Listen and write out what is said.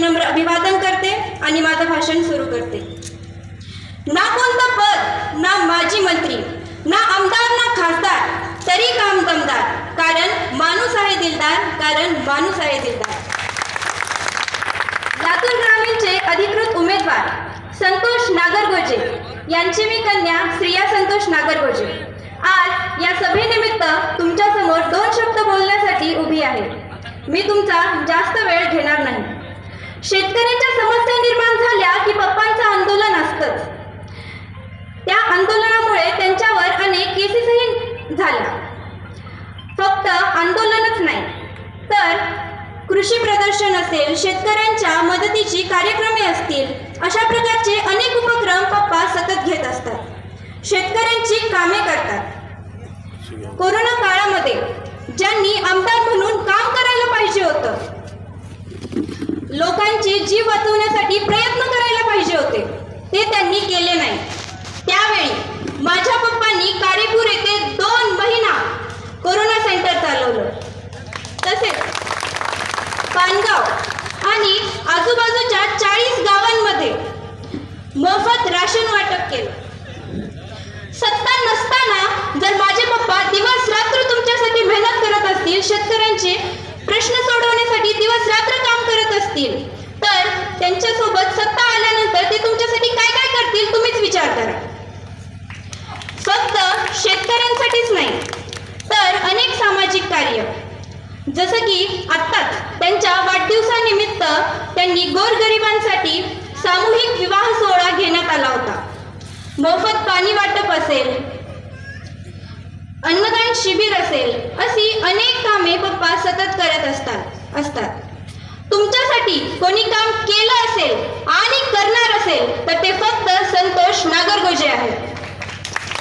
विनम्र अभिवादन करते आणि माझं भाषण सुरू करते. ना कोणतं पद, ना माजी मंत्री, ना आमदार, ना खासदार, तरी काम दमदार, कारण माणूस आहे दिलदार, कारण माणूस आहे दिलदार. लातूर ग्रामीणचे अधिकृत उमेदवार संतोष नागरगोजे यांची मी कन्या श्रिया संतोष नागरगोजे आज या सभेनिमित्त तुमच्यासमोर 2 शब्द बोलण्यासाठी उभी आहे. मी तुमचा जास्त वेळ घेणार नाही. शेतकऱ्यांच्या समस्या निर्माण झाल्या की पप्पांचं आंदोलन असतंच. त्या आंदोलनामुळे त्यांच्यावर अनेक केसेसही झाल्या. फक्त आंदोलनच नाही तर कृषी प्रदर्शन असेल, शेतकऱ्यांच्या मदतीची कार्यक्रमे असतील, अशा प्रकारचे अनेक उपक्रम पप्पा सतत घेत असतात. शेतकऱ्यांची कामे करतात. कोरोना काळामध्ये ज्यांनी आमदार म्हणून काम करायला पाहिजे होतं, लोकांचे जीव वाचवण्यासाठी प्रयत्न करायला पाहिजे होते, ते त्यांनी केले नाही. त्यावेळी माझ्या पप्पांनी कारेपूर येथे 2 महिना कोरोना सेंटर चालवलं. तसेच पानगाव आणि आजूबाजूच्या 40 गावांमध्ये मोफत राशन वाटप केलं. सत्ता नसताना जर माझे पप्पा दिवस रात्र तुमच्यासाठी मेहनत करत असतील, शेतकऱ्यांचे प्रश्न सोडवण्यासाठी दिवस रात्र काम करत असतील, तर त्यांच्यासोबत सत्ता आल्यानंतर ते तुमच्यासाठी काय काय करतील तुम्हीच विचार करा. फक्त शेतकऱ्यांसाठीच नाही तर अनेक सामाजिक कार्य, जसं की आत्ताच त्यांच्या वाढदिवसानिमित्त त्यांनी गोरगरिबांसाठी सामूहिक विवाह सोहळा घेण्यात आला होता. मोफत पाणी वाटप असेल, अन्नदान शिबिर असेल, अशी अनेक कामे पप्पा सतत करत असतात. तुमच्यासाठी कोणी काम केलं असेल, आज